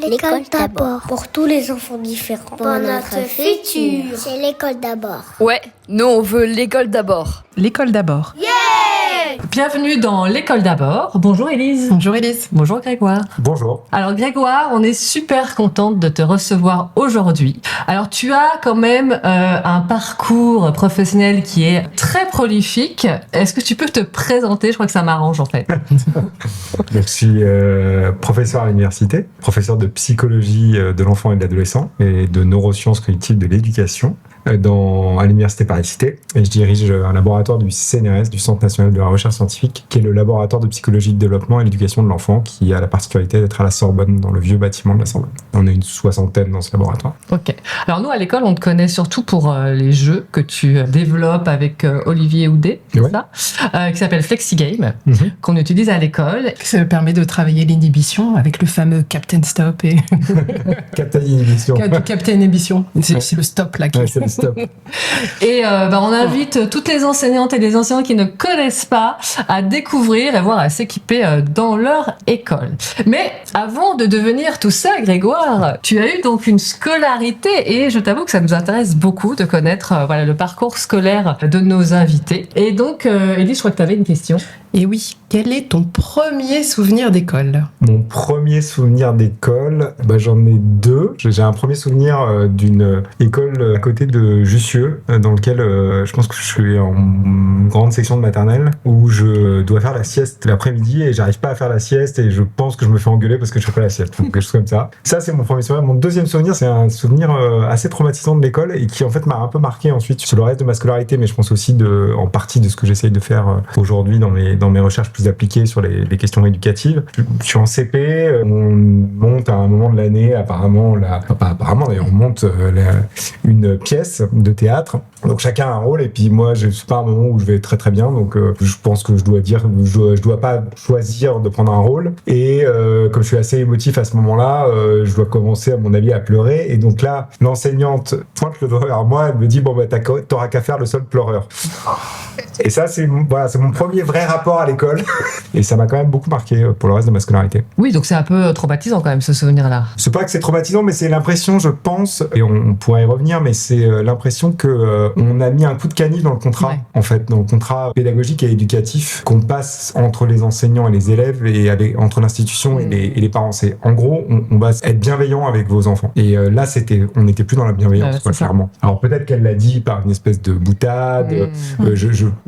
L'école d'abord. Pour tous les enfants différents. Pour notre futur. C'est l'école d'abord. Ouais, nous on veut l'école d'abord. L'école d'abord. Yeah! Bienvenue dans l'école d'abord. Bonjour Élise. Bonjour Élise. Bonjour Grégoire. Bonjour. Alors Grégoire, on est super contente de te recevoir aujourd'hui. Alors tu as quand même un parcours professionnel qui est très prolifique. Est-ce que tu peux te présenter? Je crois que ça m'arrange en fait. Donc, je suis professeur à l'université, professeur de psychologie de l'enfant et de l'adolescent et de neurosciences cognitives de l'éducation à l'université Paris-Cité, et je dirige un laboratoire du CNRS, du Centre national de la recherche scientifique, qui est le laboratoire de psychologie de développement et l'éducation de l'enfant, qui a la particularité d'être à la Sorbonne, dans le vieux bâtiment de la Sorbonne. On est une 60aine dans ce laboratoire. Ok. Alors nous à l'école, on te connaît surtout pour les jeux que tu développes avec Olivier Houdet, c'est ça, qui s'appelle FlexiGame, qu'on utilise à l'école. Ça permet de travailler l'inhibition avec le fameux Captain Stop et Captain Inhibition. Captain Inhibition. C'est le stop là. Ouais, c'est le stop. Et on invite toutes les enseignantes et les enseignants qui ne connaissent pas à découvrir et voir à s'équiper dans leur école. Mais avant de devenir tout ça, Grégoire, tu as eu donc une scolarité et je t'avoue que ça nous intéresse beaucoup de connaître le parcours scolaire de nos invités. Et donc, Élise, je crois que tu avais une question. Et oui, quel est ton premier souvenir d'école? Mon premier souvenir d'école, j'en ai deux. J'ai un premier souvenir d'une école à côté de Jussieu, dans lequel je pense que je suis en grande section de maternelle, où je dois faire la sieste l'après-midi et j'arrive pas à faire la sieste et je pense que je me fais engueuler parce que je fais pas la sieste. Donc, quelque chose comme ça. Ça, c'est mon premier souvenir. Mon deuxième souvenir, c'est un souvenir assez traumatisant de l'école et qui en fait m'a un peu marqué ensuite sur le reste de ma scolarité, mais je pense aussi en partie de ce que j'essaye de faire aujourd'hui dans mes recherches plus appliquées sur les questions éducatives. Je suis en CP, on monte à un moment de l'année, on monte une pièce de théâtre. Donc chacun a un rôle et puis moi, c'est pas un moment où je vais très très bien, donc je pense que je dois pas choisir de prendre un rôle. Et comme je suis assez émotif à ce moment-là, je dois commencer à mon avis à pleurer. Et donc là, l'enseignante pointe le doigt vers moi, elle me dit t'auras qu'à faire le seul pleureur. Et ça, c'est mon premier vrai rapport à l'école. Et ça m'a quand même beaucoup marqué pour le reste de ma scolarité. Oui, donc c'est un peu traumatisant quand même ce souvenir-là. C'est pas que c'est traumatisant, mais c'est l'impression, je pense, et on pourra y revenir, mais c'est l'impression que on a mis un coup de canif dans le contrat, en fait, dans le contrat pédagogique et éducatif qu'on passe entre les enseignants et les élèves et entre l'institution et les parents. C'est en gros, on va être bienveillant avec vos enfants. Et là, on n'était plus dans la bienveillance, clairement. Alors peut-être qu'elle l'a dit par une espèce de boutade,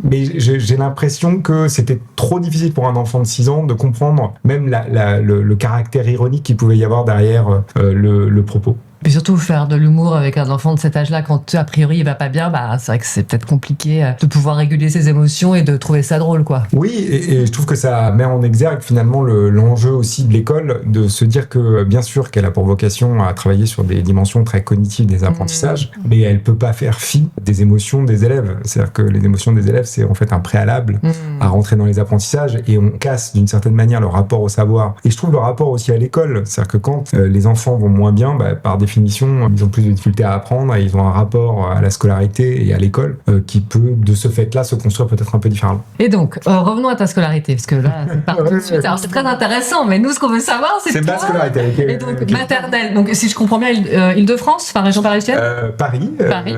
mais j'ai l'impression que c'était trop difficile pour un enfant de 6 ans de comprendre même le caractère ironique qu'il pouvait y avoir derrière le propos. Puis surtout faire de l'humour avec un enfant de cet âge-là, quand a priori il va pas bien, c'est vrai que c'est peut-être compliqué de pouvoir réguler ses émotions et de trouver ça drôle, quoi. Oui, et je trouve que ça met en exergue finalement l'enjeu aussi de l'école, de se dire que bien sûr qu'elle a pour vocation à travailler sur des dimensions très cognitives des apprentissages, mais elle peut pas faire fi des émotions des élèves. C'est-à-dire que les émotions des élèves, c'est en fait un préalable à rentrer dans les apprentissages et on casse d'une certaine manière leur rapport au savoir. Et je trouve le rapport aussi à l'école, c'est-à-dire que quand les enfants vont moins bien, par définition, ils ont plus de difficultés à apprendre et ils ont un rapport à la scolarité et à l'école qui peut, de ce fait-là, se construire peut-être un peu différemment. Et donc, revenons à ta scolarité, parce que là, c'est parti tout de suite. Alors, c'est très intéressant, mais nous, ce qu'on veut savoir, c'est ma scolarité. Et donc, maternelle. Donc, si je comprends bien, Île-de-France, enfin, région parisienne Paris. Paris,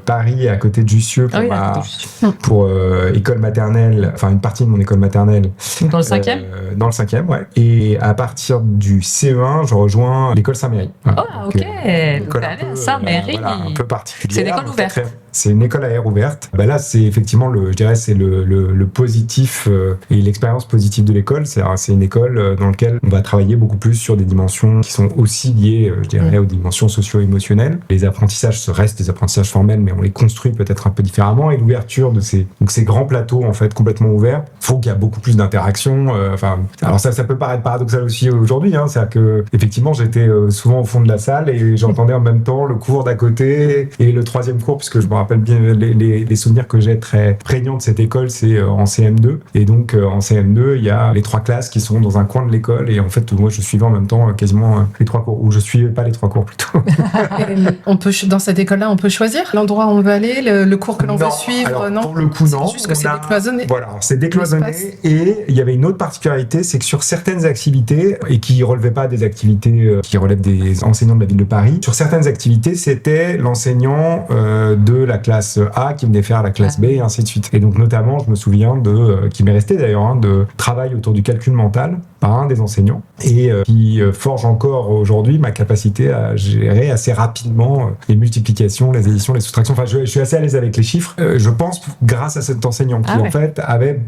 Paris, à côté de Jussieu, pour école maternelle, enfin, une partie de mon école maternelle. Donc, dans le 5e Dans le 5e, ouais. Et à partir du CE1, je rejoins l'école Saint-Méry. Ah, ok. Donc, allez à Saint-Méry. Un peu particulière. C'est l'école ouverte. C'est une école à air ouverte. Là, c'est effectivement le positif et l'expérience positive de l'école. C'est une école dans laquelle on va travailler beaucoup plus sur des dimensions qui sont aussi liées, je dirais, aux dimensions socio-émotionnelles. Les apprentissages restent des apprentissages formels, mais on les construit peut-être un peu différemment. Et l'ouverture de ces grands plateaux, en fait, complètement ouverts, faut qu'il y a beaucoup plus d'interaction. Alors ça peut paraître paradoxal aussi aujourd'hui. C'est-à-dire que effectivement, j'étais souvent au fond de la salle et j'entendais en même temps le cours d'à côté et le troisième cours, puisque je me rappelle bien les souvenirs que j'ai très prégnants de cette école, c'est en CM2. Et donc, en CM2, il y a les 3 classes qui sont dans un coin de l'école. Et en fait, moi, je suivais en même temps quasiment les 3 cours. Ou je suivais pas les 3 cours, plutôt. Dans cette école-là, on peut choisir l'endroit où on veut aller, le cours que l'on veut suivre, alors, non? Pour le coup, non. C'est juste que c'est décloisonné. Voilà, c'est décloisonné. Et il y avait une autre particularité, c'est que sur certaines activités, et qui relevaient pas des activités qui relèvent des enseignants de la ville de Paris, sur certaines activités, c'était l'enseignant de la classe A qui venait faire la classe B, et ainsi de suite. Et donc, notamment, je me souviens qui m'est resté d'ailleurs, de travail autour du calcul mental par un des enseignants, et qui forge encore aujourd'hui ma capacité à gérer assez rapidement les multiplications, les additions, les soustractions. Enfin, je suis assez à l'aise avec les chiffres. Je pense grâce à cet enseignant qui, en fait,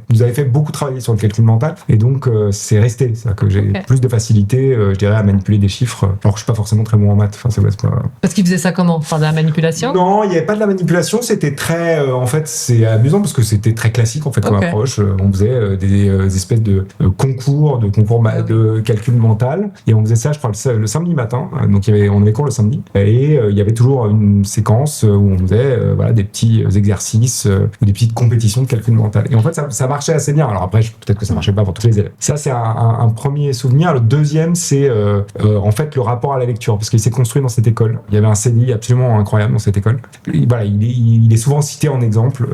nous avait fait beaucoup travailler sur le calcul mental, et donc c'est resté. C'est-à-dire que j'ai plus de facilité, je dirais, à manipuler des chiffres, alors que je suis pas forcément très bon en maths. Enfin, c'est pas... Parce qu'il faisait ça comment? Par de la manipulation? Non, il n'y avait pas de la manipulation. C'était très, en fait, c'est amusant parce que c'était très classique en fait comme approche. On faisait des espèces de concours de calcul mental, et on faisait ça, je crois, le samedi matin. Donc on avait cours le samedi, et il y avait toujours une séquence où on faisait des petits exercices ou des petites compétitions de calcul mental. Et en fait, ça marchait assez bien. Alors après, peut-être que ça marchait pas pour tous les élèves. Ça, c'est un premier souvenir. Le deuxième, c'est en fait le rapport à la lecture, parce qu'il s'est construit dans cette école. Il y avait un CDI absolument incroyable dans cette école. Voilà, il est souvent cité en exemple.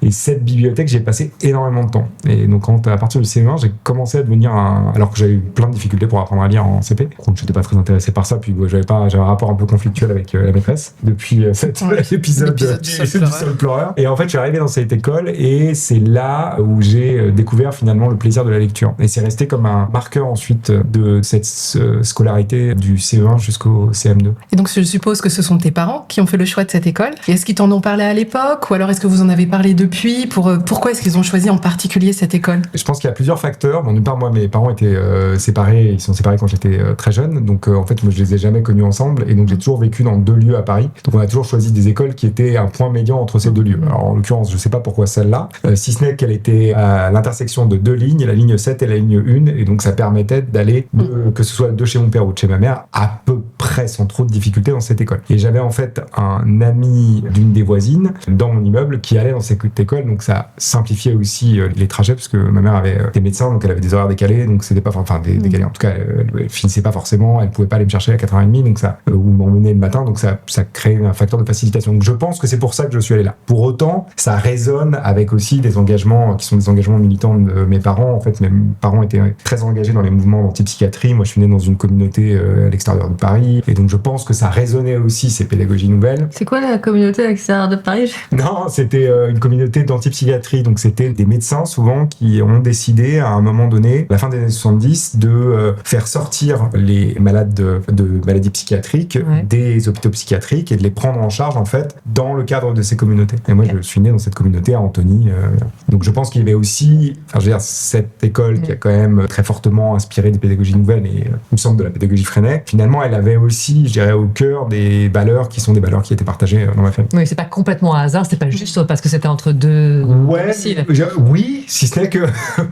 Et cette bibliothèque, j'ai passé énormément de temps. Et donc, à partir du CE1, j'ai commencé à devenir alors que j'avais eu plein de difficultés pour apprendre à lire en CP. Donc, j'étais pas très intéressé par ça. Puis, j'avais un rapport un peu conflictuel avec la maîtresse depuis cet épisode du Sol pleureur. Et en fait, je suis arrivé dans cette école, et c'est là où j'ai découvert finalement le plaisir de la lecture. Et c'est resté comme un marqueur ensuite de cette scolarité du CE1 jusqu'au CM2. Et donc, je suppose que ce sont tes parents qui ont fait le choix de cette école. Et est-ce qu'ils t'en ont parlé à l'époque, ou alors est-ce que vous en avez parlé depuis? Pourquoi est-ce qu'ils ont choisi en particulier cette école? Je pense qu'il y a plusieurs facteurs. Bon, d'une part, moi, mes parents étaient séparés. Ils sont séparés quand j'étais très jeune. Donc, en fait, moi, je les ai jamais connus ensemble. Et donc, j'ai toujours vécu dans 2 lieux à Paris. Donc, on a toujours choisi des écoles qui étaient un point médian entre ces 2 lieux. Alors, en l'occurrence, je sais pas pourquoi celle-là, si ce n'est qu'elle était à l'intersection de 2 lignes, la ligne 7 et la ligne 1. Et donc, ça permettait d'aller, que ce soit de chez mon père ou de chez ma mère, à peu près sans trop de difficultés dans cette école. Et j'avais en fait un ami d'une des voisines dans mon immeuble qui allait dans cette école, donc ça simplifiait aussi les trajets, parce que ma mère avait des médecins, donc elle avait des horaires décalés, donc c'était pas, décalés, en tout cas, elle finissait pas forcément, elle pouvait pas aller me chercher à 4h30, donc ça, ou m'emmener le matin, donc ça créait un facteur de facilitation. Donc je pense que c'est pour ça que je suis allé là. Pour autant, ça résonne avec aussi des engagements qui sont des engagements militants de mes parents. En fait, mes parents étaient très engagés dans les mouvements d'antipsychiatrie. Moi, je suis né dans une communauté à l'extérieur de Paris, et donc je pense que ça résonnait aussi, ces pédagogies nouvelles. C'est quoi la communauté à l'extérieur de Paris? Non, c'était une communauté d'antipsychiatrie, donc c'était des médecins souvent qui ont décidé à un moment donné, à la fin des années 70, de faire sortir les malades de maladies psychiatriques des hôpitaux psychiatriques, et de les prendre en charge en fait dans le cadre de ces communautés. Et moi, je suis né dans cette communauté à Antony, donc je pense qu'il y avait aussi, cette école qui a quand même très fortement inspiré des pédagogies nouvelles, et il me semble de la pédagogie Freinet. Finalement, elle avait aussi, je dirais, au cœur des valeurs qui sont des valeurs qui étaient partagées dans ma famille. Oui, c'est pas complètement un hasard, c'est pas juste parce que c'était entre 2 domiciles. Oui, si ce n'est que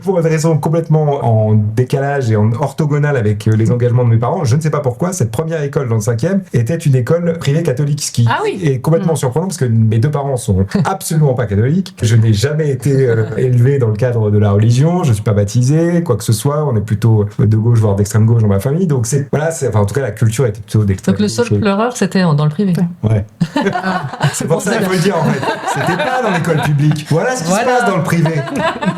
pour une raison complètement en décalage et en orthogonale avec les engagements de mes parents, je ne sais pas pourquoi, cette première école dans le 5e était une école privée catholique, ce qui est complètement surprenant, parce que mes 2 parents sont absolument pas catholiques. Je n'ai jamais été élevé dans le cadre de la religion, je suis pas baptisé, quoi que ce soit, on est plutôt de gauche, voire d'extrême gauche dans ma famille, donc en tout cas, la culture était plutôt d'extrême. Donc le Sol pleureur, c'était dans le privé. Ouais. C'est pour ça qu'il faut le dire, en fait. C'était pas dans l'école publique. Voilà ce qui se passe dans le privé.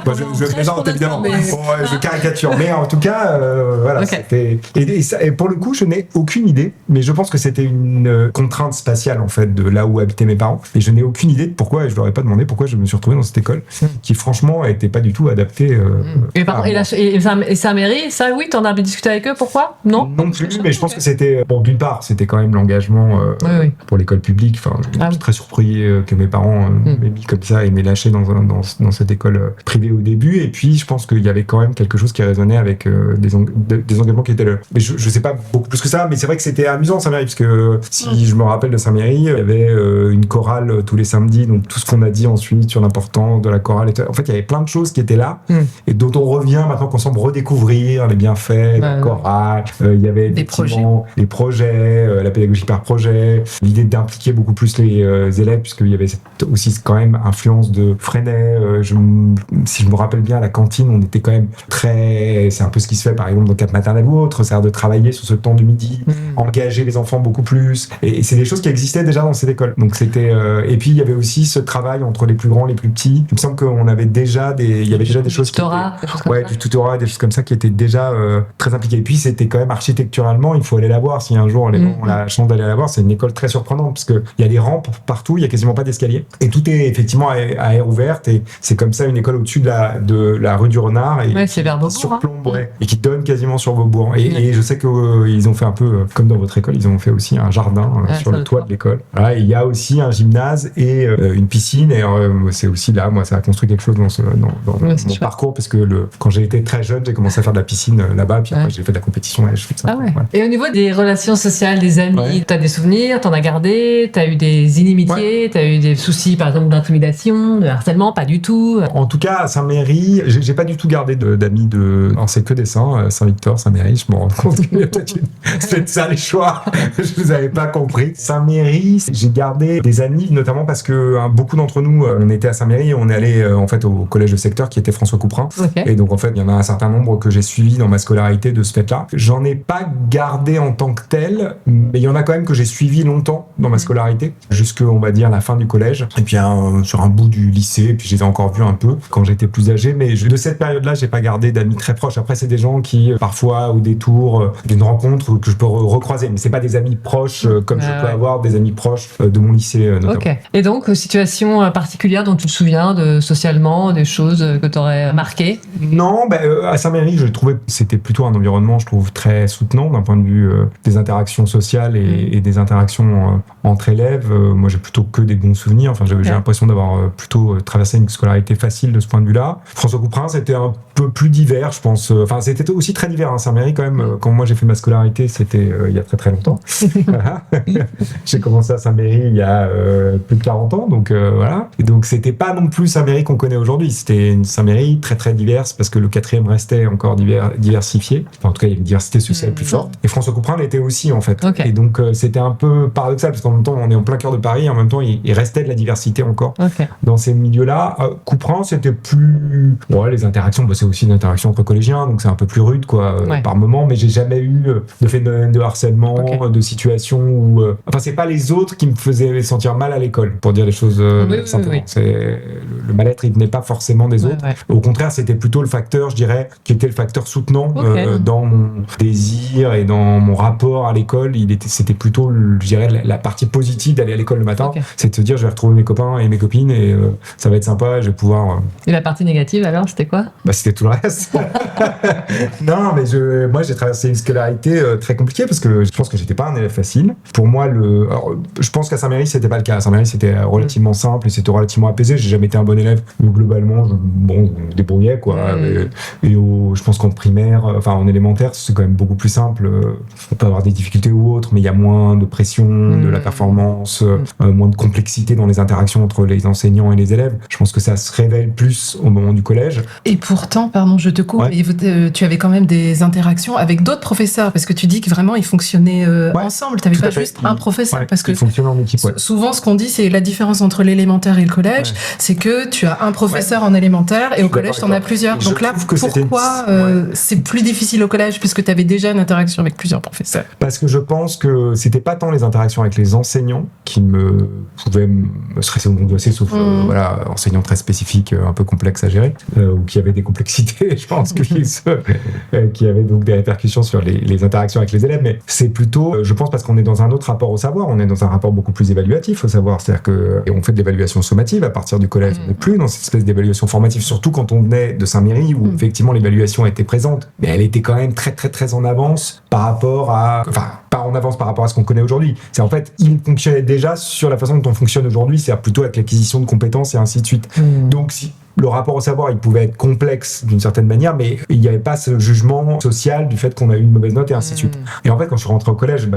Bon, je plaisante évidemment. Je caricature. Mais en tout cas, c'était... Et pour le coup, je n'ai aucune idée, mais je pense que c'était une contrainte spatiale, en fait, de là où habitaient mes parents. Et je n'ai aucune idée de pourquoi, et je leur ai pas demandé pourquoi je me suis retrouvé dans cette école, qui franchement n'était pas du tout adaptée. Et sa mairie, ça, oui, t'en as discuté avec eux, pourquoi? Non plus, mais je pense que c'était... Bon, d'une part, c'était quand même l'engagement pour l'école publique. Enfin, je suis très surpris que mes parents m'aient mis comme ça et m'aient lâché dans cette école privée au début. Et puis, je pense qu'il y avait quand même quelque chose qui résonnait avec des engagements qui étaient là. Mais je sais pas beaucoup plus que ça, mais c'est vrai que c'était amusant, Saint-Méry, parce que si je me rappelle de Saint-Méry, il y avait une chorale tous les samedis, donc tout ce qu'on a dit ensuite sur l'importance de la chorale. En fait, il y avait plein de choses qui étaient là et dont on revient maintenant qu'on semble redécouvrir les bienfaits de la chorale. Il y avait des projets projet, la pédagogie par projet, l'idée d'impliquer beaucoup plus les élèves, puisqu'il y avait aussi quand même influence de Freinet. Si je me rappelle bien, à la cantine, on était quand même c'est un peu ce qui se fait par exemple dans Cap Maternelle ou autre, c'est-à-dire de travailler sur ce temps du midi, engager les enfants beaucoup plus. Et c'est des choses qui existaient déjà dans cette école. Donc c'était et puis il y avait aussi ce travail entre les plus grands et les plus petits. Il me semble qu'on avait déjà il y avait déjà des choses du tutorat, des choses comme ça qui étaient déjà très impliquées. Et puis c'était quand même architecturalement, il faut aller la voir. Si un jour les gens ont la chance d'aller la voir, c'est une école très surprenante parce que il y a des rampes partout, il y a quasiment pas d'escalier et tout est effectivement à air ouverte et c'est comme ça une école au-dessus de la rue du Renard et c'est vers Beaubourg, surplombe et qui donne quasiment sur Beaubourg. Et je sais qu'ils ont fait un peu comme dans votre école, ils ont fait aussi un jardin sur le toit de l'école. Voilà, il y a aussi un gymnase et une piscine et c'est aussi là, moi ça a construit quelque chose dans mon parcours parce que quand j'ai été très jeune, j'ai commencé à faire de la piscine là-bas puis après j'ai fait de la compétition et je fais ça. Voilà. Et au niveau des relations sociales, des amis, t'as des souvenirs, t'en as gardé, t'as eu des inimitiés, t'as eu des soucis par exemple d'intimidation, de harcèlement, pas du tout. En tout cas à Saint-Méry, j'ai pas du tout gardé d'amis alors c'est que des saints, Saint-Victor, Saint-Méry, je me rends compte qu'il y a peut-être c'est ça les choix, je vous avais pas compris. Saint-Méry, j'ai gardé des amis notamment parce que beaucoup d'entre nous, on était à Saint-Méry et on est allé en fait au collège de secteur qui était François Couperin. Et donc en fait il y en a un certain nombre que j'ai suivi dans ma scolarité de ce fait-là. J'en ai pas gardé en tant que tel, mais il y en a quand même que j'ai suivi longtemps dans ma scolarité, jusque on va dire la fin du collège. Et puis sur un bout du lycée, puis je les ai encore vus un peu quand j'étais plus âgé, mais de cette période-là, j'ai pas gardé d'amis très proches. Après, c'est des gens qui, parfois, au détour d'une rencontre, que je peux recroiser, mais c'est pas des amis proches comme je peux avoir des amis proches de mon lycée notamment. Ok. Et donc, situation particulière dont tu te souviens socialement, des choses que t'aurais marquées? Non, à Saint-Méry, je trouvais c'était plutôt un environnement, je trouve, très soutenant d'un point de vue des interactions sociales et des interactions entre élèves. Moi, j'ai plutôt que des bons souvenirs. Enfin, j'ai l'impression d'avoir plutôt traversé une scolarité facile de ce point de vue-là. François Couperin, c'était un peu plus divers, je pense. Enfin, c'était aussi très divers, hein, Saint-Méry, quand même. Quand moi, j'ai fait ma scolarité, c'était il y a très très longtemps. J'ai commencé à Saint-Méry il y a plus de 40 ans, donc voilà. Et donc, c'était pas non plus Saint-Méry qu'on connaît aujourd'hui. C'était une Saint-Méry très très diverse, parce que le 4e restait encore diversifié. Enfin, en tout cas, il y a une diversité sociale plus forte. Et François Couperin l'était aussi, en fait. Et donc, c'était un peu paradoxal, parce qu'en même temps, on est en plein cœur de Paris, et en même temps, il restait de la diversité encore dans ces milieux-là. Couperin, c'était plus... Ouais, les interactions, c'est aussi une interaction entre collégiens, donc c'est un peu plus rude, quoi, par moment, mais j'ai jamais eu de phénomène de harcèlement, de situation où... Enfin, c'est pas les autres qui me faisaient sentir mal à l'école, pour dire les choses simplement. Le mal-être, il venait pas forcément des autres. Au contraire, c'était plutôt le facteur, je dirais, qui était le facteur soutenant dans mon désir et dans mon rapport à l'école. C'était plutôt, je dirais, la partie positive d'aller à l'école le matin. C'est de se dire, je vais retrouver mes copains et mes copines et ça va être sympa, je vais pouvoir... Et la partie négative, alors, c'était quoi? C'était tout le reste. Non, mais moi, j'ai traversé une scolarité très compliquée parce que je pense que j'étais pas un élève facile. Pour moi, alors, je pense qu'à Saint-Méry, c'était pas le cas. À Saint-Méry, c'était relativement simple et c'était relativement apaisé. J'ai jamais été un bon élève, mais globalement, je me débrouillais, quoi. Et je pense qu'en primaire, en élémentaire, c'est quand même beaucoup plus simple. On peut avoir des difficultés ou autres, mais il y a moins de pression, de la performance, moins de complexité dans les interactions entre les enseignants et les élèves. Je pense que ça se révèle plus au moment du collège. Et pourtant, pardon, je te coupe, mais tu avais quand même des interactions avec d'autres professeurs, parce que tu dis que vraiment ils fonctionnaient ensemble. Tu n'avais pas juste un professeur, parce que ils fonctionnaient en équipe. Souvent, ce qu'on dit, c'est la différence entre l'élémentaire et le collège, c'est que tu as un professeur en élémentaire et au collège, tu en as plusieurs. Donc là, pourquoi c'est plus difficile au collège, puisque tu avais déjà une interaction avec plusieurs professeurs? Parce que je pense que c'était pas tant les interactions avec les enseignants qui pouvaient me stresser ou m'angoisser, sauf enseignants très spécifiques, un peu complexes à gérer, ou qui avaient des complexités, je pense, qui avaient donc des répercussions sur les interactions avec les élèves. Mais c'est plutôt, je pense, parce qu'on est dans un autre rapport au savoir, on est dans un rapport beaucoup plus évaluatif au savoir. C'est-à-dire qu'on fait de l'évaluation sommative à partir du collège, on n'est plus dans cette espèce d'évaluation formative, surtout quand on venait de Saint-Méry, où effectivement l'évaluation était présente, mais elle était quand même très très très en avance par rapport à... Enfin, pas en avance par rapport à ce qu'on connaît aujourd'hui. C'est en fait, il fonctionnait déjà sur la façon dont on fonctionne aujourd'hui, c'est-à-dire plutôt avec l'acquisition de compétences et ainsi de suite. Donc le rapport au savoir, il pouvait être complexe d'une certaine manière, mais il n'y avait pas ce jugement social du fait qu'on a eu une mauvaise note et ainsi de suite. Et en fait, quand je suis rentré au collège,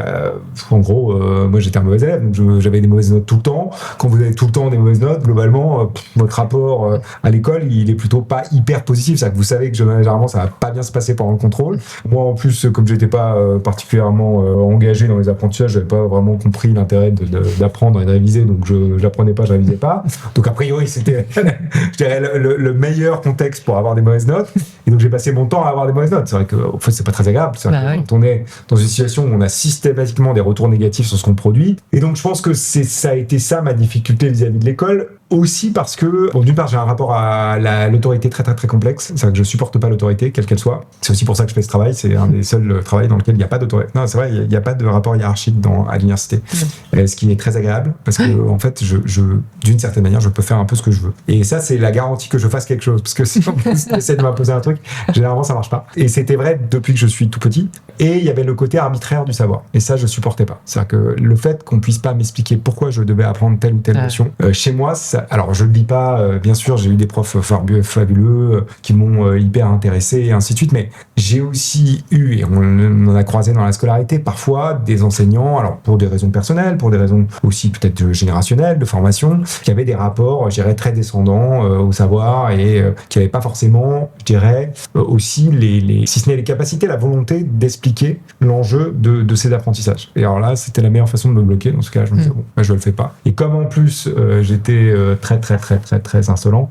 en gros, moi j'étais un mauvais élève, donc j'avais des mauvaises notes tout le temps. Quand vous avez tout le temps des mauvaises notes, globalement, votre rapport à l'école, il est plutôt pas hyper positif. C'est-à-dire que vous savez que généralement, ça va pas bien se passer pendant le contrôle. Moi, en plus, comme j'étais pas particulièrement engagé dans les apprentissages, j'avais pas vraiment compris l'intérêt d'apprendre et de réviser, donc j'apprenais pas, je révisais pas. Donc a priori, c'était, je dirais, le meilleur contexte pour avoir des mauvaises notes. Et donc j'ai passé mon temps à avoir des mauvaises notes. C'est vrai que en fait, c'est pas très agréable. Quand on est dans une situation où on a systématiquement des retours négatifs sur ce qu'on produit. Et donc je pense que ça a été ça ma difficulté vis-à-vis de l'école. Aussi parce que, d'une part, j'ai un rapport à l'autorité très très très complexe. C'est-à-dire que je supporte pas l'autorité, quelle qu'elle soit. C'est aussi pour ça que je fais ce travail. C'est un des seuls travails dans lequel il n'y a pas d'autorité. Non, c'est vrai, il n'y a pas de rapport hiérarchique à l'université. Ce qui est très agréable parce que, en fait, d'une certaine manière, je peux faire un peu ce que je veux. Et ça, c'est la garantie que je fasse quelque chose. Parce que si on essaie de m'imposer un truc, généralement, ça marche pas. Et c'était vrai depuis que je suis tout petit. Et il y avait le côté arbitraire du savoir. Et ça, je supportais pas. C'est-à-dire que le fait qu'on puisse pas m'expliquer pourquoi je devais apprendre telle ou telle notion, chez moi, alors je le dis pas, bien sûr, j'ai eu des profs fabuleux qui m'ont hyper intéressé et ainsi de suite, mais j'ai aussi eu, et on en a croisé dans la scolarité, parfois des enseignants, alors pour des raisons personnelles, pour des raisons aussi peut-être générationnelles, de formation, qui avaient des rapports, je dirais, très descendants au savoir et qui n'avaient pas forcément, je dirais, aussi si ce n'est les capacités, la volonté d'expliquer l'enjeu de ces apprentissages. Et alors là, c'était la meilleure façon de me bloquer. Dans ce cas, je me disais, bon, je le fais pas. Et comme en plus, j'étais très insolent,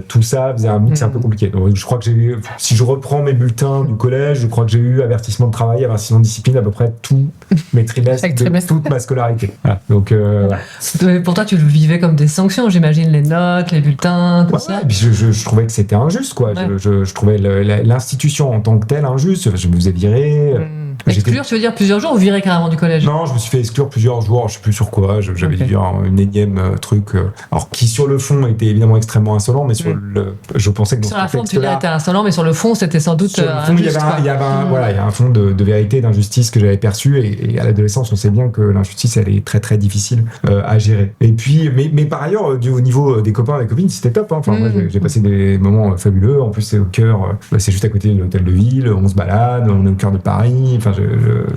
tout ça faisait un mix un peu compliqué. Donc, je crois que j'ai eu, si je reprends mes bulletins du collège, je crois que j'ai eu avertissement de travail, avertissement de discipline à peu près tous mes trimestres, toute ma scolarité. Voilà. Donc, voilà. Pour toi, tu le vivais comme des sanctions, j'imagine, les notes, les bulletins, tout ça. Et puis je trouvais que c'était injuste, quoi. Ouais. Je trouvais l'institution en tant que telle injuste. Je me faisais virer. Exclure, tu veux dire plusieurs jours ou virer carrément du collège? Non, je me suis fait exclure plusieurs jours, je sais plus sur quoi, j'avais dû dire une énième truc, alors qui sur le fond était évidemment extrêmement insolent, mais sur je pensais que dans sur la forme tu étais insolent, mais sur le fond c'était sans doute injuste. Il y a un fond de vérité, d'injustice que j'avais perçu, et à l'adolescence on sait bien que l'injustice elle est très très difficile à gérer. Et puis, mais par ailleurs, au niveau des copains et des copines, c'était top, hein. Enfin, moi j'ai passé des moments fabuleux, en plus c'est au cœur, c'est juste à côté de l'hôtel de ville, on se balade, on est au cœur de Paris. Enfin,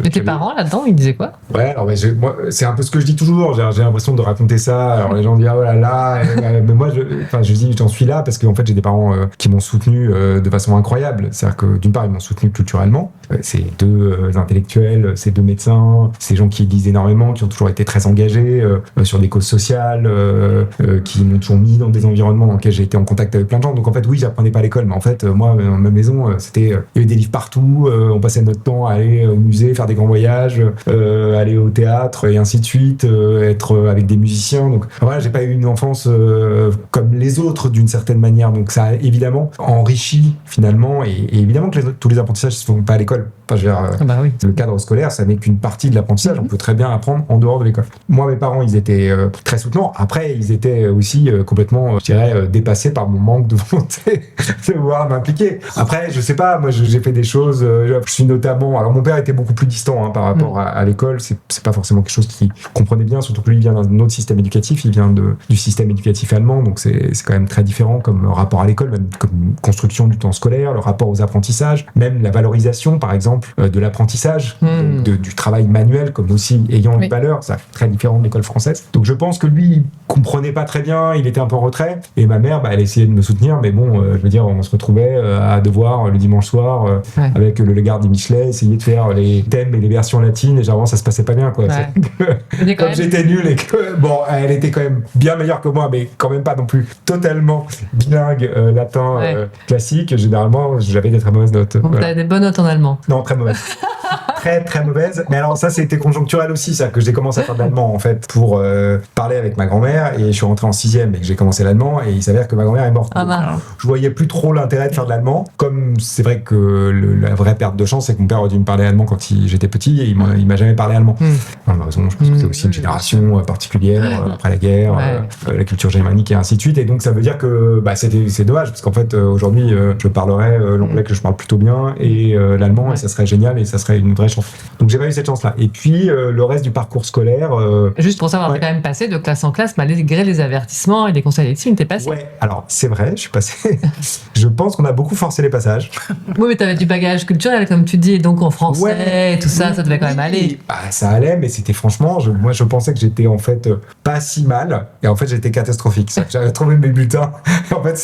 mais tes parents là-dedans, ils disaient quoi? Ouais, alors moi, c'est un peu ce que je dis toujours. J'ai l'impression de raconter ça. Alors les gens disent oh là là, mais moi je dis j'en suis là parce qu'en fait j'ai des parents qui m'ont soutenu de façon incroyable. C'est-à-dire que d'une part ils m'ont soutenu culturellement. C'est deux intellectuels, c'est deux médecins, c'est des gens qui lisent énormément, qui ont toujours été très engagés sur des causes sociales, qui m'ont toujours mis dans des environnements dans lesquels j'ai été en contact avec plein de gens. Donc en fait oui, j'apprenais pas à l'école, mais en fait moi dans ma maison il y avait des livres partout. On passait notre temps à aller au musée, faire des grands voyages, aller au théâtre et ainsi de suite, être avec des musiciens. Donc voilà, j'ai pas eu une enfance comme les autres d'une certaine manière. Donc ça a évidemment enrichi finalement, et évidemment que tous les apprentissages se font pas à l'école. Enfin, je veux dire, oui. Le cadre scolaire, ça n'est qu'une partie de l'apprentissage. On peut très bien apprendre en dehors de l'école. Moi, mes parents, ils étaient très soutenants. Après, ils étaient aussi complètement, je dirais, dépassés par mon manque de volonté de vouloir m'impliquer. Après, je sais pas, moi, j'ai fait des choses. Je suis notamment. Alors, mon père était beaucoup plus distant par rapport à l'école. C'est pas forcément quelque chose qu'il comprenait bien, surtout que lui, il vient d'un autre système éducatif. Il vient du système éducatif allemand. Donc, c'est quand même très différent comme rapport à l'école, même comme construction du temps scolaire, le rapport aux apprentissages, même la valorisation, par exemple, de l'apprentissage, du travail manuel comme aussi ayant une valeur. C'est très différent de l'école française. Donc je pense que lui, il comprenait pas très bien, il était un peu en retrait, et ma mère, elle essayait de me soutenir, mais bon, je veux dire, on se retrouvait à devoir le dimanche soir avec le Legardi Michelet, essayer de faire les thèmes et les versions latines, et généralement ça se passait pas bien, quoi. Ouais. Comme j'étais nul et que, bon, elle était quand même bien meilleure que moi, mais quand même pas non plus totalement bilingue latin classique, généralement j'avais des très mauvaises notes. Donc t'avais des bonnes notes en allemand? Non, très mauvaise. Très mauvaise. Mais alors ça, c'était conjoncturel aussi, ça, que j'ai commencé à faire de l'allemand, en fait, pour parler avec ma grand-mère, et je suis rentré en 6e et que j'ai commencé l'allemand, et il s'avère que ma grand-mère est morte. Je voyais plus trop l'intérêt de faire de l'allemand, comme c'est vrai que la vraie perte de chance, c'est que mon père aurait dû me parler allemand quand j'étais petit, et il m'a jamais parlé allemand. Alors, raison, je pense que c'est aussi une génération particulière, après la guerre, la culture germanique et ainsi de suite, et donc ça veut dire que c'est dommage, parce qu'en fait, aujourd'hui, je parlerais l'anglais que je parle plutôt bien, et l'allemand, et ça serait génial, et ça serait une vraie vraie chance. Donc j'ai pas eu cette chance-là. Et puis le reste du parcours scolaire. Juste pour savoir, t'es quand même passé de classe en classe, malgré les avertissements et les conseils électifs, t'es passé. Ouais, alors c'est vrai, je suis passé. Je pense qu'on a beaucoup forcé les passages. Oui, mais t'avais du bagage culturel, comme tu dis, donc en français, et tout ça, ça devait quand même aller. Bah, ça allait, mais c'était franchement, moi je pensais que j'étais en fait pas si mal, et en fait j'étais catastrophique. J'avais trouvé mes bulletins. En fait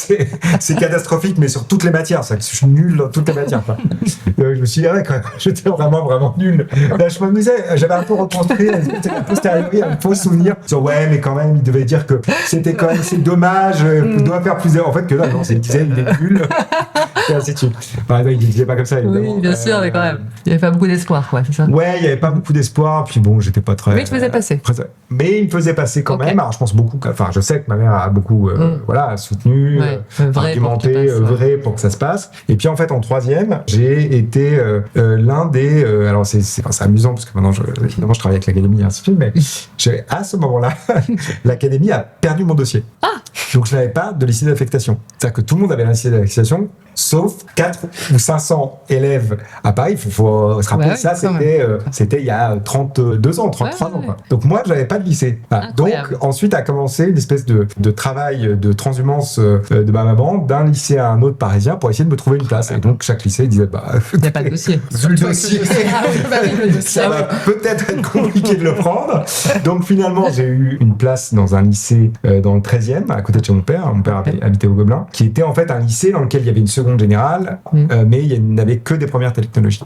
c'est catastrophique, mais sur toutes les matières. Je suis nul dans toutes les matières. Je me suis dit, ah ouais, quand même, j'étais vraiment nul. Là, je me disais, j'avais un peu reconstruit a posteriori un faux souvenir sur ouais, mais quand même, il devait dire que c'était quand même, c'est dommage, il doit faire plus. En fait, que là, non, il disait, il est nul. Et ainsi de suite. Enfin, il disait pas comme ça, évidemment. Oui, bien sûr, mais quand même. Il n'y avait pas beaucoup d'espoir, quoi, c'est ça? Ouais, il n'y avait pas beaucoup d'espoir, puis bon, j'étais pas très. Mais il te faisait passer. Mais il me faisait passer quand même. Alors, je pense beaucoup, enfin, je sais que ma mère a beaucoup, voilà, soutenu, argumenté, œuvré pour que ça se passe. Et puis, en fait, en troisième, j'ai été l'un des. Alors, c'est amusant, parce que maintenant, évidemment, je travaille avec l'académie, ainsi de suite, mais à ce moment-là, l'académie a perdu mon dossier. Donc, je n'avais pas de lycée d'affectation. C'est-à-dire que tout le monde avait un lycée d'affectation, sauf 400 ou 500 élèves à Paris. Il faut se rappeler, ça, c'était il y a 32 ans, 33 ans. Quoi. Donc, moi, je n'avais pas de lycée. Donc, ensuite a commencé une espèce de travail de transhumance de ma maman, d'un lycée à un autre parisien, pour essayer de me trouver une place. Et donc, chaque lycée disait, il n'y a pas de dossier. Le dossier. Ça va peut-être être compliqué de le prendre. Donc, finalement, j'ai eu une place dans un lycée dans le 13e, à côté de chez mon père. Mon père habitait au Gobelin, qui était en fait un lycée dans lequel il y avait une seconde générale, mais il n'avait que des premières technologies.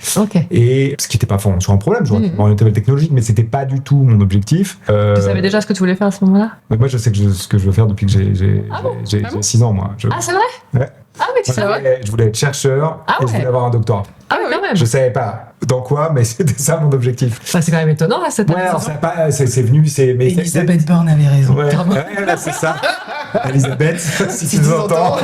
Et ce qui n'était pas forcément un problème, j'aurais orienté vers le technologique, mais c'était pas du tout mon objectif. Tu savais déjà ce que tu voulais faire à ce moment-là? Moi, je sais ce que je veux faire depuis que j'ai 6 ans, moi. Ah, c'est vrai? Ouais. Ah, mais tu savais? Je voulais être chercheur et je voulais avoir un doctorat. Ah oui, quand même. Je savais pas dans quoi, mais c'était ça mon objectif. C'est quand même étonnant, là, cette année. C'est venu, mais Elisabeth Borne avait raison. Ouais, là, c'est ça. Elisabeth, si tu nous entends.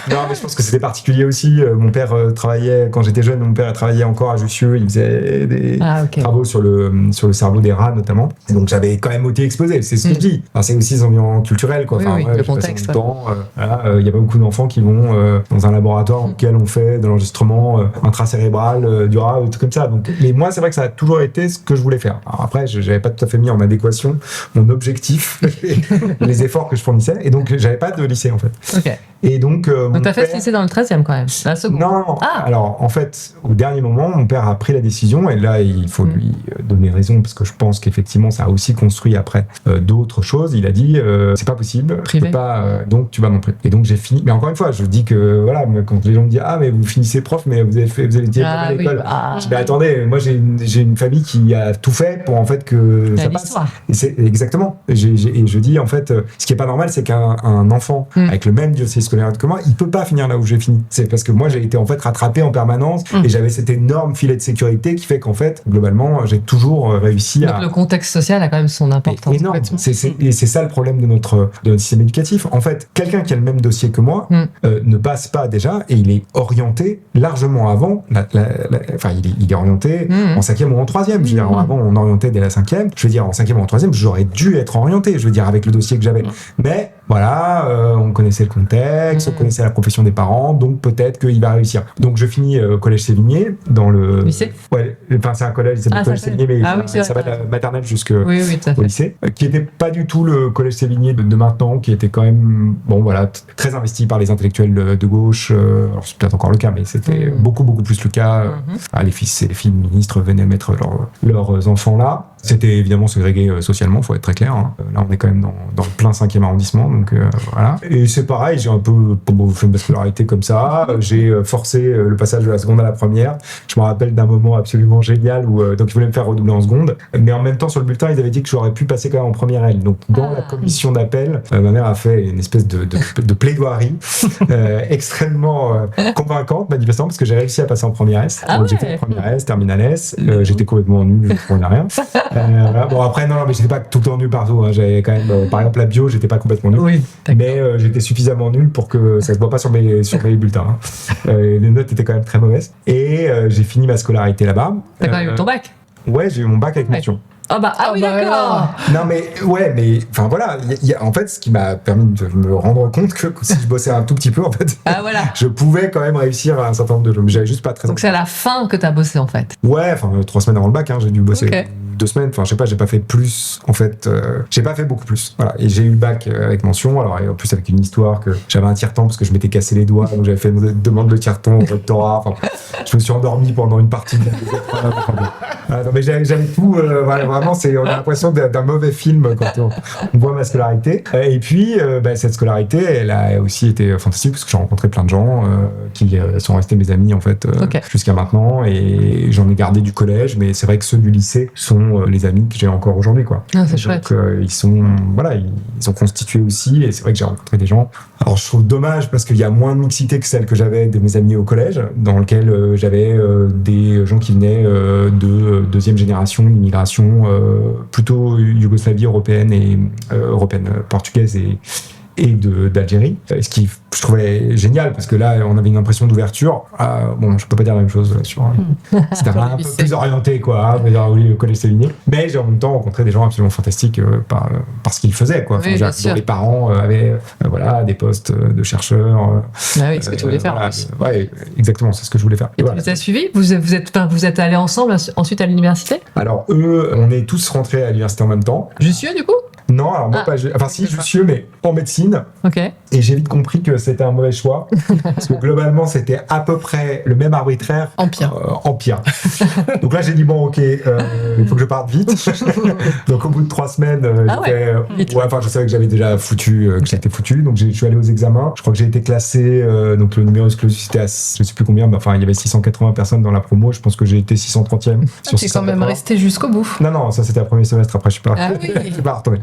Non, mais je pense que c'était particulier aussi. Mon père travaillait, quand j'étais jeune, mon père travaillait encore à Jussieu. Il faisait des travaux sur le cerveau des rats, notamment. Et donc, j'avais quand même été exposé. C'est ce que je dis. Enfin, c'est aussi les environnements culturels, quoi. Oui, le contexte. Il y a pas beaucoup d'enfants qui vont dans un laboratoire dans lequel on fait de l'enregistrement intracérébral du rat, des trucs comme ça. Donc, mais moi, c'est vrai que ça a toujours été ce que je voulais faire. Alors après, je n'avais pas tout à fait mis en adéquation mon objectif, les efforts que je fournissais, et donc j'avais pas de lycée en fait. Et donc t'as fait ce lycée dans le 13e quand même, la seconde. Non, alors en fait, au dernier moment, mon père a pris la décision, et là il faut lui donner raison, parce que je pense qu'effectivement ça a aussi construit après d'autres choses. Il a dit c'est pas possible, privé. Je peux pas, donc tu vas montrer. Et donc j'ai fini, mais encore une fois, je dis que voilà, quand les gens me disent mais vous finissez prof, mais vous allez dire à l'école. Je dis attendez, moi j'ai une famille qui a tout fait pour en fait que ça passe. Et c'est exactement. Et je dis en fait, ce qui est pas normal, c'est qu'un enfant avec le même dossier scolaire que moi, il peut pas finir là où j'ai fini. C'est parce que moi j'ai été en fait rattrapé en permanence et j'avais cet énorme filet de sécurité qui fait qu'en fait globalement j'ai toujours réussi à. Donc le contexte social a quand même son importance. Énorme. Et c'est ça le problème de notre système éducatif. En fait, quelqu'un qui a le même dossier que moi ne passe pas déjà, et il est orienté largement avant. Enfin, il est orienté en 5e ou en 3e. Je veux dire, avant on orientait dès la 5e. Je veux dire, en 5e ou en 3e, j'aurais dû être orienté. Je veux dire, avec le dossier que j'avais. Mais voilà, on connaissait le contexte, on connaissait la profession des parents, donc peut-être qu'il va réussir. Donc je finis au collège Sévigné, dans le lycée. Ouais, enfin c'est un collège, il s'appelle collège Sévigné, mais ça va de la maternelle jusqu'au lycée, qui n'était pas du tout le collège Sévigné de maintenant, qui était quand même, bon voilà, très investi par les intellectuels de gauche. Alors c'est peut-être encore le cas, mais c'était beaucoup plus le cas. Les fils et les filles ministres venaient mettre leurs enfants là. C'était évidemment segrégué socialement, faut être très clair. Là, on est quand même dans le plein 5e arrondissement, donc voilà. Et c'est pareil, j'ai un peu fait ma scolarité comme ça. J'ai forcé le passage de la seconde à la première. Je me rappelle d'un moment absolument génial où donc ils voulaient me faire redoubler en seconde, mais en même temps sur le bulletin ils avaient dit que j'aurais pu passer quand même en première L. Donc dans la commission d'appel, ma mère a fait une espèce de plaidoirie extrêmement convaincante manifestement, parce que j'ai réussi à passer en première S. Donc j'ai fait en première S, terminale S. J'étais complètement nul, je ne comprenais rien. Voilà. Bon après non mais j'étais pas tout le temps nul partout, j'avais quand même par exemple la bio j'étais pas complètement nul, mais j'étais suffisamment nul pour que ça se voit pas sur mes bulletins. Les notes étaient quand même très mauvaises, et j'ai fini ma scolarité là-bas. T'as quand même eu ton bac? Ouais, j'ai eu mon bac avec mention. Oui, d'accord. Non, mais enfin voilà. En fait, ce qui m'a permis de me rendre compte que si je bossais un tout petit peu, en fait, je pouvais quand même réussir à un certain nombre de jeux. Mais j'avais juste pas très. Donc c'est à la fin que t'as bossé en fait. Ouais, enfin 3 semaines avant le bac, j'ai dû bosser. Okay. 2 semaines, enfin je sais pas, j'ai pas fait plus en fait, j'ai pas fait beaucoup plus, voilà, et j'ai eu le bac avec mention, alors et en plus avec une histoire que j'avais un tiers-temps parce que je m'étais cassé les doigts, donc j'avais fait une demande de tiers-temps au rectorat, enfin je me suis endormi pendant une partie de non mais j'avais tout, vraiment on a l'impression d'un mauvais film quand on voit ma scolarité, et puis cette scolarité elle a aussi été fantastique parce que j'ai rencontré plein de gens qui sont restés mes amis en fait jusqu'à maintenant, et j'en ai gardé du collège, mais c'est vrai que ceux du lycée sont les amis que j'ai encore aujourd'hui, quoi. C'est chouette. Ils ont constitué aussi, et c'est vrai que j'ai rencontré des gens. Alors je trouve dommage parce qu'il y a moins de mixité que celle que j'avais de mes amis au collège, dans lequel j'avais des gens qui venaient de deuxième génération d'immigration, plutôt Yougoslavie européenne et portugaise et d'Algérie, ce qui je trouvais génial parce que là on avait une impression d'ouverture. Je peux pas dire la même chose sur c'était un peu plus orienté au collège Sévigné, mais j'ai en même temps rencontré des gens absolument fantastiques par ce qu'ils faisaient, quoi. Dont les parents avaient des postes de chercheurs. C'est ce que tu voulais faire. Exactement, c'est ce que je voulais faire. Et tu les as suivis? Vous êtes allés ensemble ensuite à l'université? Alors eux, on est tous rentrés à l'université en même temps. Jussieu du coup? Non, alors moi pas. Enfin si, Jussieu, mais en médecine. Ok. Et j'ai vite compris que c'était un mauvais choix parce que globalement c'était à peu près le même arbitraire. En pire. Donc là j'ai dit bon ok, il faut que je parte vite. Donc au bout de 3 semaines, je savais que j'avais déjà j'étais foutu. Donc je suis allé aux examens. Je crois que j'ai été classé. Donc le numerus clausus c'était à je sais plus combien, mais enfin il y avait 680 personnes dans la promo. Je pense que j'ai été 630e. Tu es quand même resté jusqu'au bout. Non, ça c'était le premier semestre. Après je suis pas. Je suis pas retourné.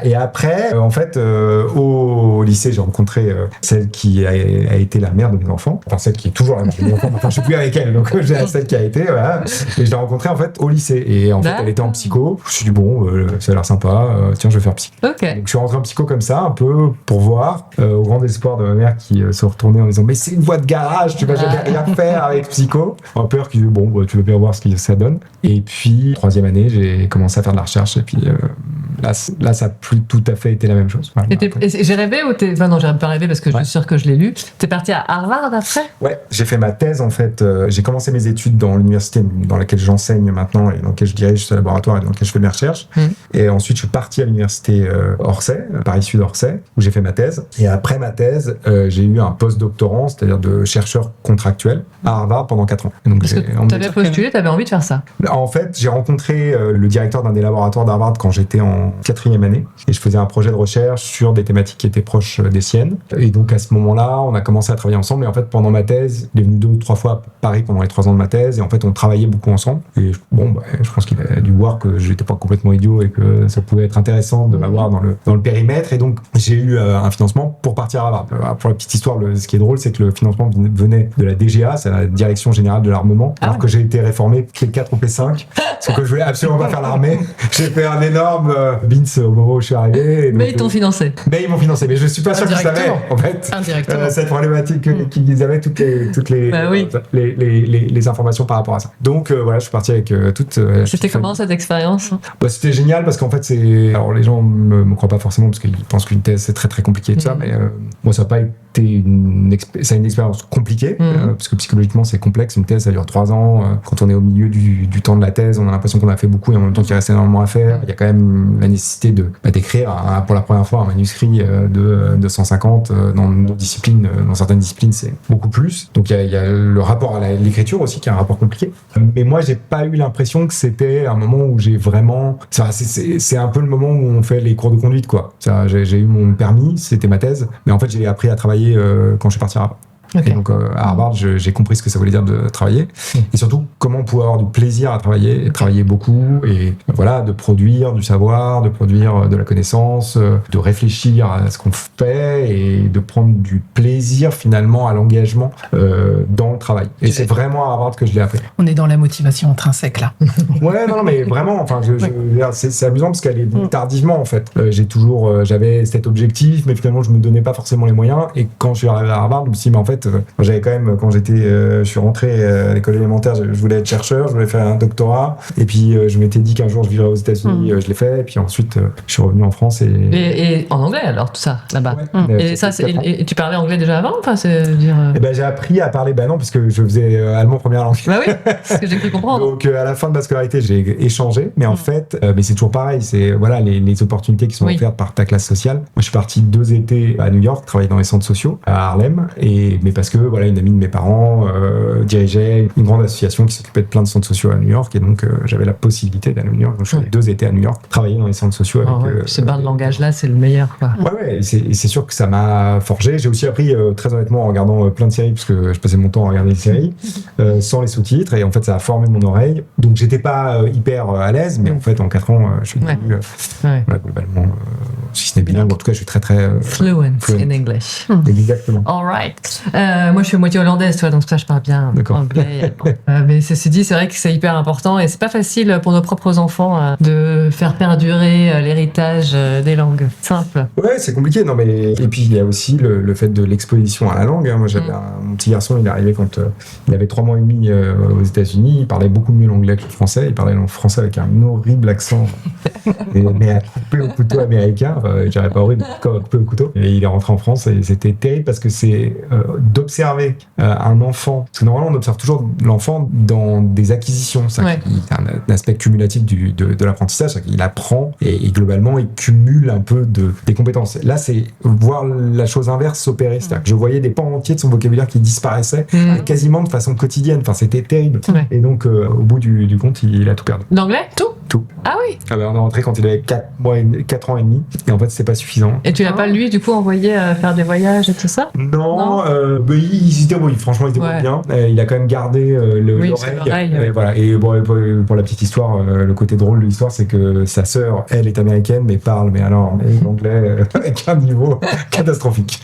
Et après, en fait, au lycée, j'ai rencontré celle qui a été la mère de mes enfants. Enfin, celle qui est toujours la mère de mes enfants. Enfin, je suis plus avec elle, donc j'ai celle qui a été, voilà. Et je l'ai rencontrée, en fait, au lycée. Et en fait, elle était en psycho. Je me suis dit, bon, ça a l'air sympa. Tiens, je vais faire psycho. Okay. Donc, je suis rentré en psycho comme ça, un peu pour voir, au grand espoir de ma mère qui se retournait en disant, mais c'est une voie de garage, tu vas jamais rien faire avec psycho. En peur qui dit, bon, tu veux bien voir ce que ça donne. Et puis, 3e année, j'ai commencé à faire de la recherche. Et puis, là, ça a plus tout à fait été la même chose. Voilà. Et j'ai rêvé ou t'es... Enfin non, j'ai pas rêvé parce que je suis sûr que je l'ai lu. T'es parti à Harvard après? Ouais, j'ai fait ma thèse en fait. J'ai commencé mes études dans l'université dans laquelle j'enseigne maintenant et dans laquelle je dirige ce laboratoire et dans lequel je fais mes recherches. Et ensuite, je suis parti à l'université Orsay, Paris-Sud Orsay, où j'ai fait ma thèse. Et après ma thèse, j'ai eu un post-doctorant, c'est-à-dire de chercheur contractuel à Harvard pendant 4 ans. Et donc, parce que t'avais postulé, t'avais envie de faire ça? En fait, j'ai rencontré le directeur d'un des laboratoires d'Harvard quand j'étais en 4e année et je faisais un projet de recherche sur des thématiques qui étaient proches des siennes. Et donc à ce moment-là, on a commencé à travailler ensemble. Et en fait, pendant ma thèse, il est venu 2 ou 3 fois à Paris pendant les 3 ans de ma thèse. Et en fait, on travaillait beaucoup ensemble. Et je pense qu'il a dû voir que j'étais pas complètement idiot et que ça pouvait être intéressant de m'avoir dans le périmètre. Et donc, j'ai eu un financement pour partir à Harvard. Pour la petite histoire, ce qui est drôle, c'est que le financement venait de la DGA, c'est la Direction Générale de l'Armement, alors que j'ai été réformé P4 ou P5, parce que je voulais absolument pas faire l'armée. J'ai fait un énorme bins au moment où je suis arrivé. Mais ils t'ont financé. Mais ils m'ont financé. Mais je suis pas sûr qu'ils savaient, en fait, cette problématique, qu'ils avaient toutes les informations par rapport à ça. Donc voilà, je suis parti avec toute. C'était comment cette expérience? C'était génial parce qu'en fait, alors les gens me croient pas forcément parce qu'ils pensent qu'une thèse c'est très très compliqué et tout ça, mais moi ça n'a pas été une expérience compliquée parce que psychologiquement c'est complexe. Une thèse ça dure 3 ans. Quand on est au milieu du temps de la thèse, on a l'impression qu'on a fait beaucoup et en même temps qu'il reste énormément à faire. Il y a quand même la nécessité d'écrire pour la première fois un manuscrit de 150 dans certaines disciplines c'est beaucoup plus. Donc il y a le rapport à l'écriture aussi qui est un rapport compliqué. Mais moi j'ai pas eu l'impression que c'était un moment où j'ai vraiment c'est un peu le moment où on fait les cours de conduite quoi. J'ai eu mon permis, c'était ma thèse, mais en fait j'ai appris à travailler quand je suis parti à Harvard. Okay. Et donc à Harvard, j'ai compris ce que ça voulait dire de travailler et surtout comment on pouvait avoir du plaisir à travailler, et travailler beaucoup et voilà, de produire du savoir, de produire de la connaissance, de réfléchir à ce qu'on fait et de prendre du plaisir finalement à l'engagement dans le travail. Et c'est vraiment à Harvard que je l'ai appris. On est dans la motivation intrinsèque là. Ouais, non, mais vraiment, enfin, c'est amusant parce qu'elle est tardivement en fait. J'avais cet objectif, mais finalement je me donnais pas forcément les moyens. Et quand je suis arrivé à Harvard, je me suis dit, mais en fait, fait, j'avais quand même, quand je suis rentré à l'école élémentaire, je voulais être chercheur, je voulais faire un doctorat. Et puis, je m'étais dit qu'un jour, je vivrais aux États-Unis. Je l'ai fait. Et puis ensuite, je suis revenu en France. Et en anglais, alors, tout ça, là-bas. Et tu parlais anglais déjà avant? Enfin, j'ai appris à parler, non, puisque je faisais allemand première langue. Bah oui, c'est ce que j'ai cru comprendre. Donc, à la fin de ma scolarité, j'ai échangé. Mais en fait, mais c'est toujours pareil. C'est, voilà, les opportunités qui sont offertes par ta classe sociale. Moi, je suis parti 2 étés à New York, travailler dans les centres sociaux, à Harlem. Mais parce que, voilà, une amie de mes parents dirigeait une grande association qui s'occupait de plein de centres sociaux à New York. Et donc, j'avais la possibilité d'aller à New York. Donc, je suis allé 2 étés à New York, travailler dans les centres sociaux avec... ce bain de langage-là, c'est le meilleur, quoi. Ouais, c'est sûr que ça m'a forgé. J'ai aussi appris, très honnêtement, en regardant plein de séries, parce que je passais mon temps à regarder des séries, sans les sous-titres. Et en fait, ça a formé mon oreille. Donc, j'étais pas hyper à l'aise, mais en fait, en 4 ans, je suis devenu, globalement, si ce n'est bilingue, en tout cas, je suis très, très... Fluent in English. Exactement. All right. Moi, je suis moitié hollandaise, tu vois, donc ça, je parle bien anglais. Mais ceci dit, c'est vrai que c'est hyper important et c'est pas facile pour nos propres enfants de faire perdurer l'héritage des langues. Simple. Ouais, c'est compliqué. Non, mais et puis il y a aussi le fait de l'exposition à la langue. Moi, j'avais mon petit garçon, il est arrivé quand il avait 3 mois et demi aux États-Unis. Il parlait beaucoup mieux l'anglais que le français. Il parlait le français avec un horrible accent, mais à couper au couteau américain. J'avais pas horrible, à couper au couteau. Et il est rentré en France et c'était terrible parce que c'est d'observer un enfant. Parce que normalement, on observe toujours l'enfant dans des acquisitions. C'est un aspect cumulatif de l'apprentissage. Il apprend et globalement, il cumule un peu des compétences. Là, c'est voir la chose inverse s'opérer. C'est-à-dire que je voyais des pans entiers de son vocabulaire qui disparaissaient quasiment de façon quotidienne. Enfin, c'était terrible. Et donc, au bout du compte, il a tout perdu. L'anglais? Tout. Ah oui. On est rentré quand il avait 4 ans et demi. Et en fait, c'est pas suffisant. Et tu l'as pas, lui, du coup, envoyé faire des voyages et tout ça? Non. Il se débrouille. Franchement, il se débrouille bien. Il a quand même gardé l'oreille. Et voilà. Et bon, pour la petite histoire, le côté drôle de l'histoire, c'est que sa sœur, elle est américaine, mais parle, l'anglais avec un niveau catastrophique.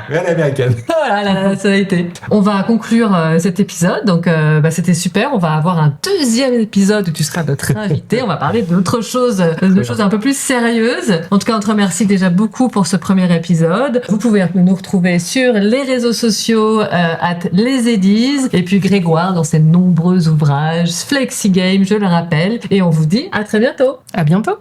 Mais elle est américaine. Voilà, ça a été. On va conclure cet épisode. Donc, c'était super. On va avoir un 2e épisode où tu seras notre invité. On va parler d'autres choses, de choses un peu plus sérieuses. En tout cas, on te remercie déjà beaucoup pour ce premier épisode. Vous pouvez nous retrouver sur les réseaux sociaux @lesedis et puis Grégoire dans ses nombreux ouvrages, Flexi Game, je le rappelle. Et on vous dit à très bientôt. À bientôt.